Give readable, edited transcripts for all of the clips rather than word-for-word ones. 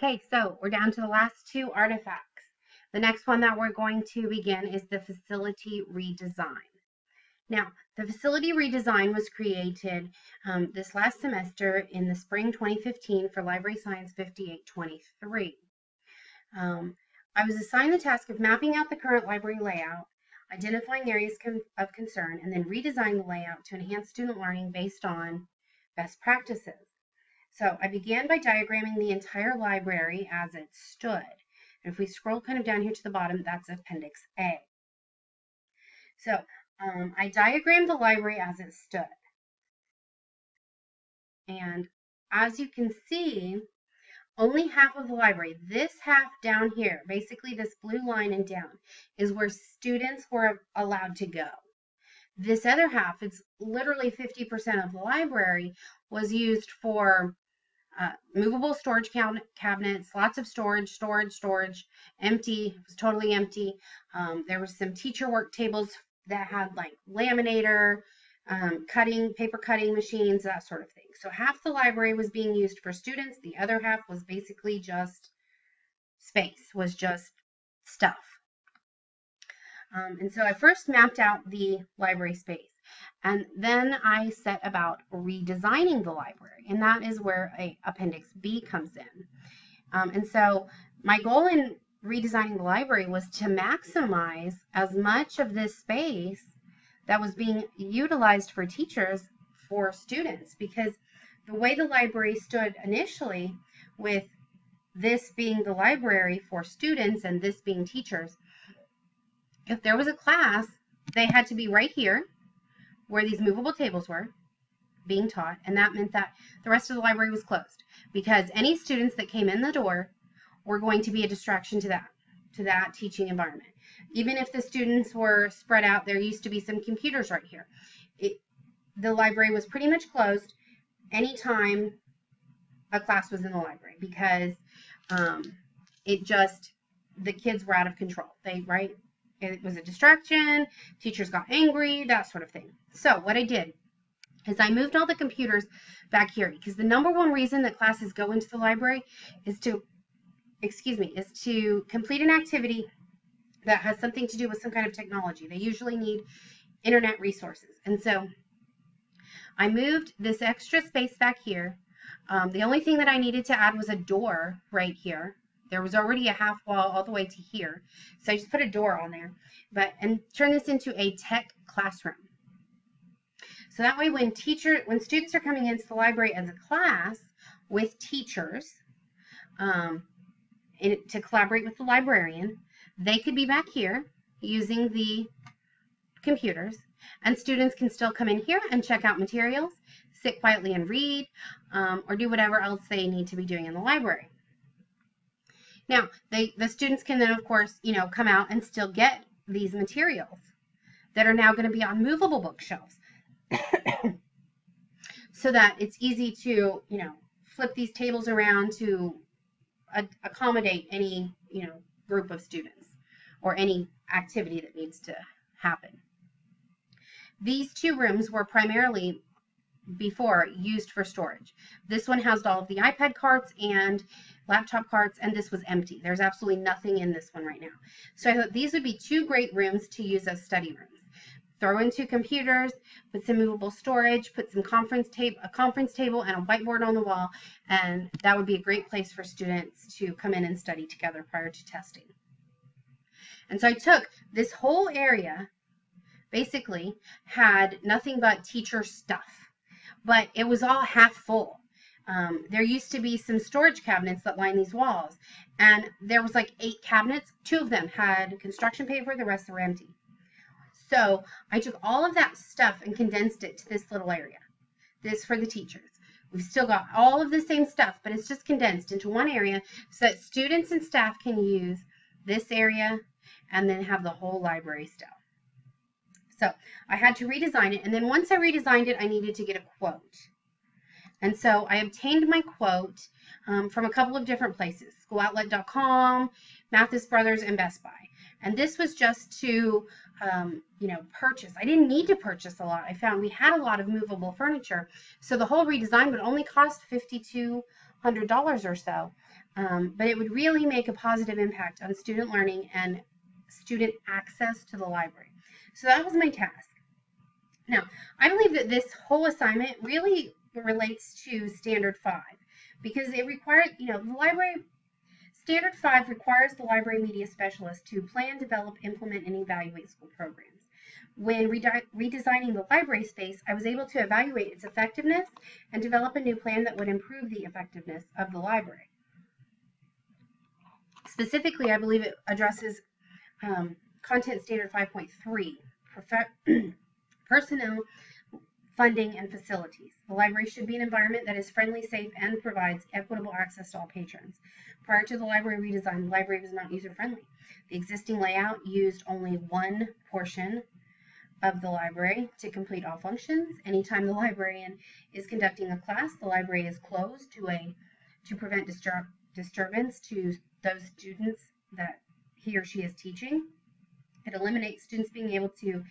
Okay, so we're down to the last two artifacts. The next one that we're going to begin is the facility redesign. Now, the facility redesign was created this last semester in the spring 2015 for Library Science 5823. I was assigned the task of mapping out the current library layout, identifying areas of concern, and then redesign the layout to enhance student learning based on best practices. So I began by diagramming the entire library as it stood. And if we scroll kind of down here to the bottom, that's Appendix A. So I diagrammed the library as it stood. And as you can see, only half of the library, this half down here, basically this blue line and down, is where students were allowed to go. This other half, it's literally 50% of the library, was used for movable storage cabinets, lots of storage, empty, it was totally empty. There was some teacher work tables that had like laminator, paper cutting machines, that sort of thing. So half the library was being used for students, the other half was basically just space, was just stuff. And so I first mapped out the library space. And then I set about redesigning the library, and that is where Appendix B comes in. And so my goal in redesigning the library was to maximize as much of this space that was being utilized for teachers for students, because the way the library stood initially, with this being the library for students and this being teachers, if there was a class, they had to be right here where these movable tables were being taught, and that meant that the rest of the library was closed, because any students that came in the door were going to be a distraction to that teaching environment. Even if the students were spread out, there used to be some computers right here. The library was pretty much closed anytime a class was in the library, because the kids were out of control. It was a distraction, teachers got angry, that sort of thing. So what I did is I moved all the computers back here, because the number one reason that classes go into the library is to complete an activity that has something to do with some kind of technology. They usually need internet resources. And so I moved this extra space back here. The only thing that I needed to add was a door right here. There was already a half wall all the way to here, so I just put a door on there, and turn this into a tech classroom. So that way, when students are coming into the library as a class with teachers to collaborate with the librarian, they could be back here using the computers, and students can still come in here and check out materials, sit quietly and read, or do whatever else they need to be doing in the library. Now, the students can then, of course, come out and still get these materials that are now going to be on movable bookshelves, so that it's easy to, flip these tables around to accommodate any, group of students or any activity that needs to happen. These two rooms were primarily before used for storage. This one housed all of the iPad carts and laptop carts, and this was empty. There's absolutely nothing in this one right now. So I thought these would be two great rooms to use as study rooms. Throw in two computers, put some movable storage, put some a conference table and a whiteboard on the wall, and that would be a great place for students to come in and study together prior to testing. And so I took this whole area, basically had nothing but teacher stuff, but it was all half full. There used to be some storage cabinets that line these walls, and there was like 8 cabinets. 2 of them had construction paper, the rest were empty. So I took all of that stuff and condensed it to this little area. This for the teachers. We've still got all of the same stuff, but it's just condensed into one area so that students and staff can use this area and then have the whole library still. So I had to redesign it, and then once I redesigned it, I needed to get a quote. And so I obtained my quote from a couple of different places, schooloutlet.com, Mathis Brothers, and Best Buy. And this was just to, purchase. I didn't need to purchase a lot. I found we had a lot of movable furniture, so the whole redesign would only cost $5,200 or so. but it would really make a positive impact on student learning and student access to the library. So that was my task. Now, I believe that this whole assignment really relates to Standard 5 because it requires, the library, Standard 5 requires the library media specialist to plan, develop, implement, and evaluate school programs. When redesigning the library space, I was able to evaluate its effectiveness and develop a new plan that would improve the effectiveness of the library. Specifically, I believe it addresses Content Standard 5.3, personnel, funding, and facilities. The library should be an environment that is friendly, safe, and provides equitable access to all patrons. Prior to the library redesign, the library was not user-friendly. The existing layout used only one portion of the library to complete all functions. Anytime the librarian is conducting a class, the library is closed to prevent disturbance to those students that he or she is teaching. It eliminates students being able to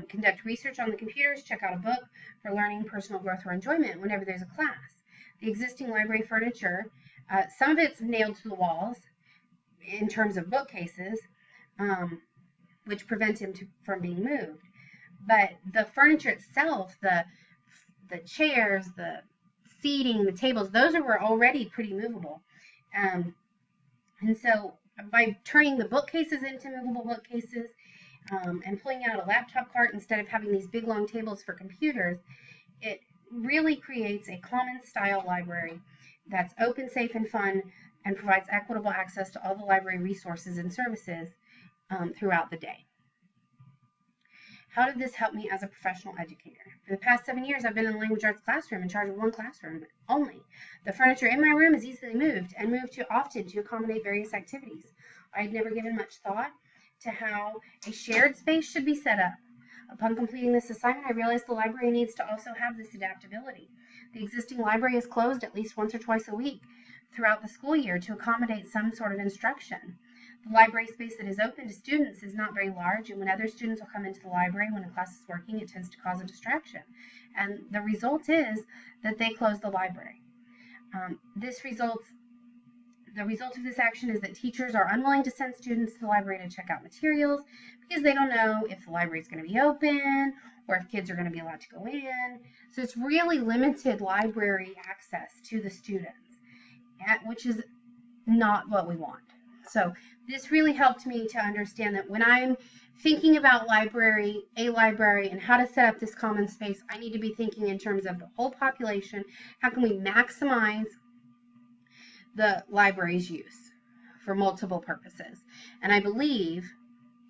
conduct research on the computers, check out a book for learning, personal growth, or enjoyment whenever there's a class. The existing library furniture, some of it's nailed to the walls in terms of bookcases, which prevent him from being moved. But the furniture itself, the chairs, the seating, the tables, those were already pretty movable. And so by turning the bookcases into movable bookcases and pulling out a laptop cart instead of having these big long tables for computers, it really creates a common style library that's open, safe, and fun and provides equitable access to all the library resources and services throughout the day. How did this help me as a professional educator? For the past 7 years, I've been in the language arts classroom in charge of one classroom only. The furniture in my room is easily moved and moved too often to accommodate various activities. I had never given much thought to how a shared space should be set up. Upon completing this assignment, I realized the library needs to also have this adaptability. The existing library is closed at least once or twice a week throughout the school year to accommodate some sort of instruction. The library space that is open to students is not very large, and when other students will come into the library when a class is working, it tends to cause a distraction. And the result is that they close the library. The result of this action is that teachers are unwilling to send students to the library to check out materials because they don't know if the library is going to be open or if kids are going to be allowed to go in. So it's really limited library access to the students, which is not what we want. So this really helped me to understand that when I'm thinking about a library, and how to set up this common space, I need to be thinking in terms of the whole population. How can we maximize the library's use for multiple purposes? And I believe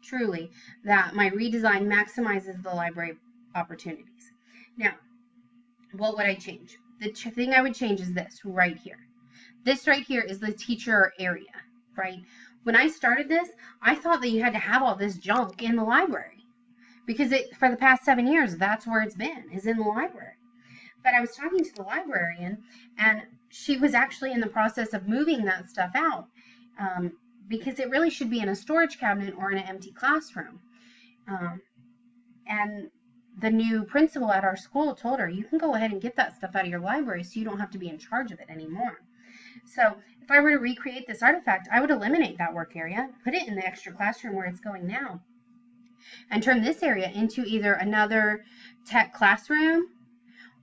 truly that my redesign maximizes the library opportunities. Now, what would I change? The thing I would change is this right here. This right here is the teacher area, right? When I started this, I thought that you had to have all this junk in the library because for the past 7 years, that's where it's been, is in the library. But I was talking to the librarian, and she was actually in the process of moving that stuff out because it really should be in a storage cabinet or in an empty classroom. And the new principal at our school told her, you can go ahead and get that stuff out of your library so you don't have to be in charge of it anymore. So if I were to recreate this artifact, I would eliminate that work area, put it in the extra classroom where it's going now, and turn this area into either another tech classroom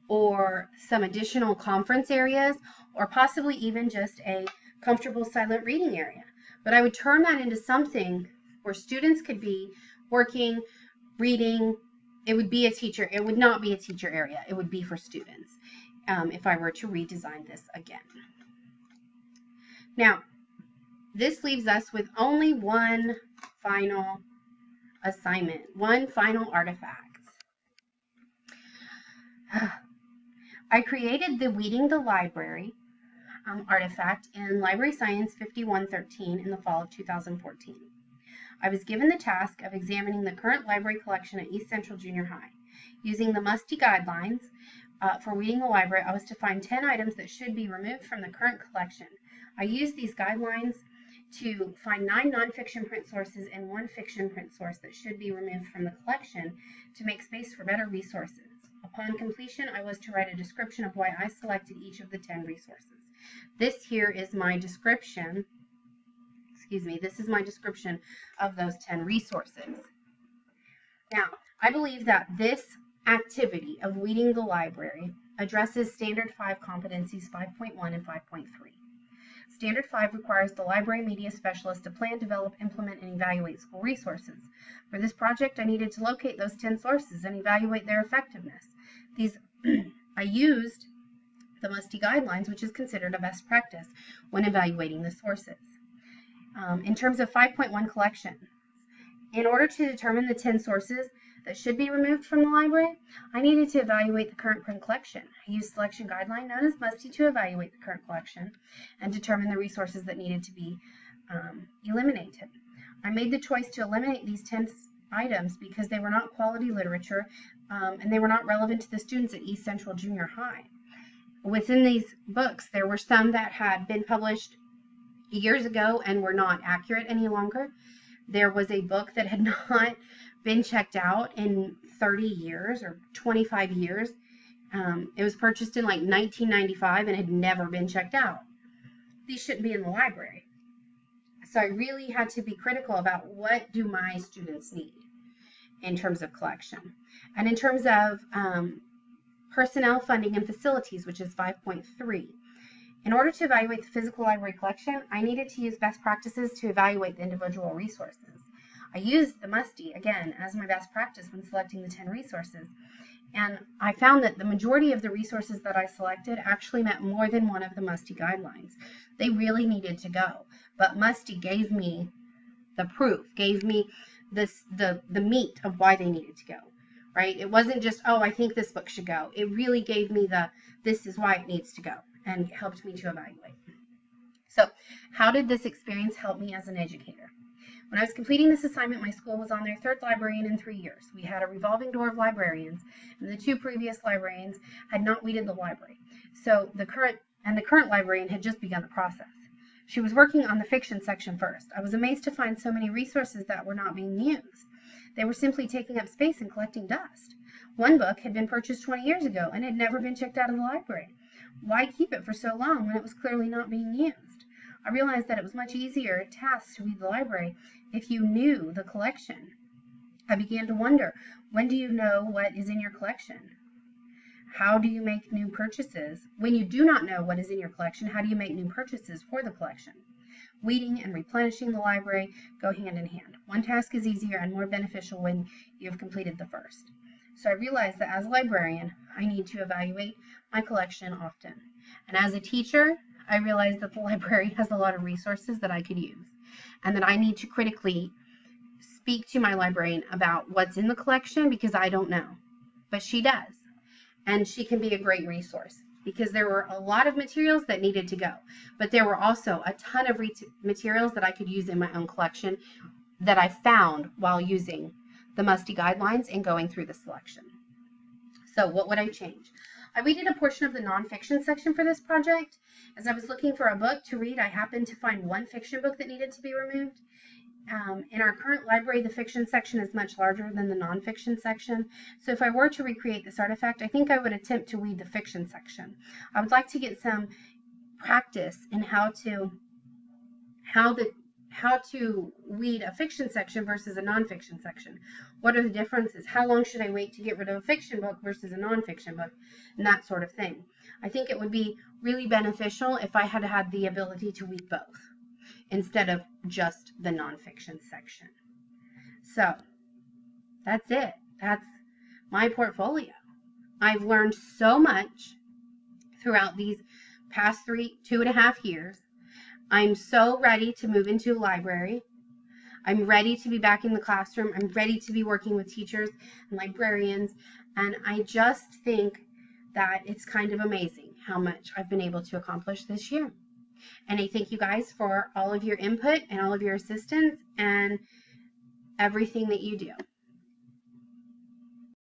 or some additional conference areas, or possibly even just a comfortable silent reading area. But I would turn that into something where students could be working, reading. It would be a teacher. It would not be a teacher area. It would be for students if I were to redesign this again. Now, this leaves us with only one final assignment, one final artifact. I created the Weeding the Library artifact in Library Science 5113 in the fall of 2014. I was given the task of examining the current library collection at East Central Junior High. Using the MUSTI guidelines for weeding the library, I was to find 10 items that should be removed from the current collection. I used these guidelines to find 9 nonfiction print sources and 1 fiction print source that should be removed from the collection to make space for better resources. Upon completion, I was to write a description of why I selected each of the 10 resources. This here is my description. Excuse me, this is my description of those 10 resources. Now, I believe that this activity of weeding the library addresses Standard 5 competencies 5.1 and 5.3. Standard 5 requires the library media specialist to plan, develop, implement, and evaluate school resources. For this project, I needed to locate those 10 sources and evaluate their effectiveness. I used the MUSTI guidelines, which is considered a best practice when evaluating the sources. In terms of 5.1 collection, in order to determine the 10 sources that should be removed from the library, I needed to evaluate the current print collection. I used selection guideline known as MUSTI to evaluate the current collection and determine the resources that needed to be eliminated. I made the choice to eliminate these 10 items because they were not quality literature and they were not relevant to the students at East Central Junior High. Within these books, there were some that had been published years ago and were not accurate any longer. There was a book that had not been checked out in 30 years or 25 years. It was purchased in like 1995 and had never been checked out. These shouldn't be in the library. So I really had to be critical about what do my students need in terms of collection. And in terms of personnel, funding, and facilities, which is 5.3. In order to evaluate the physical library collection, I needed to use best practices to evaluate the individual resources. I used the MUSTI, again, as my best practice when selecting the 10 resources. And I found that the majority of the resources that I selected actually met more than one of the MUSTI guidelines. They really needed to go. But MUSTI gave me the proof, gave me the meat of why they needed to go, right? It wasn't just, oh, I think this book should go. It really gave me this is why it needs to go, and helped me to evaluate. So how did this experience help me as an educator? When I was completing this assignment, my school was on their 3rd librarian in 3 years. We had a revolving door of librarians, and the 2 previous librarians had not weeded the library. So the current librarian had just begun the process. She was working on the fiction section first. I was amazed to find so many resources that were not being used. They were simply taking up space and collecting dust. One book had been purchased 20 years ago and had never been checked out of the library. Why keep it for so long when it was clearly not being used? I realized that it was much easier task to weed the library if you knew the collection. I began to wonder, when do you know what is in your collection? How do you make new purchases? When you do not know what is in your collection, how do you make new purchases for the collection? Weeding and replenishing the library go hand in hand. One task is easier and more beneficial when you have completed the first. So I realized that as a librarian, I need to evaluate my collection often. And as a teacher, I realized that the library has a lot of resources that I could use, and that I need to critically speak to my librarian about what's in the collection because I don't know, but she does, and she can be a great resource because there were a lot of materials that needed to go, but there were also a ton of materials that I could use in my own collection that I found while using the MUSTI guidelines and going through the selection. So what would I change? I weeded a portion of the nonfiction section for this project. As I was looking for a book to read, I happened to find one fiction book that needed to be removed. In our current library, the fiction section is much larger than the nonfiction section. So if I were to recreate this artifact, I think I would attempt to weed the fiction section. I would like to get some practice in how to weed a fiction section versus a nonfiction section. What are the differences? How long should I wait to get rid of a fiction book versus a nonfiction book? And that sort of thing. I think it would be really beneficial if I had had the ability to weed both instead of just the nonfiction section. So that's it. That's my portfolio. I've learned so much throughout these past 2.5 years. I'm so ready to move into a library. I'm ready to be back in the classroom. I'm ready to be working with teachers and librarians. And I just think that it's kind of amazing how much I've been able to accomplish this year. And I thank you guys for all of your input and all of your assistance and everything that you do.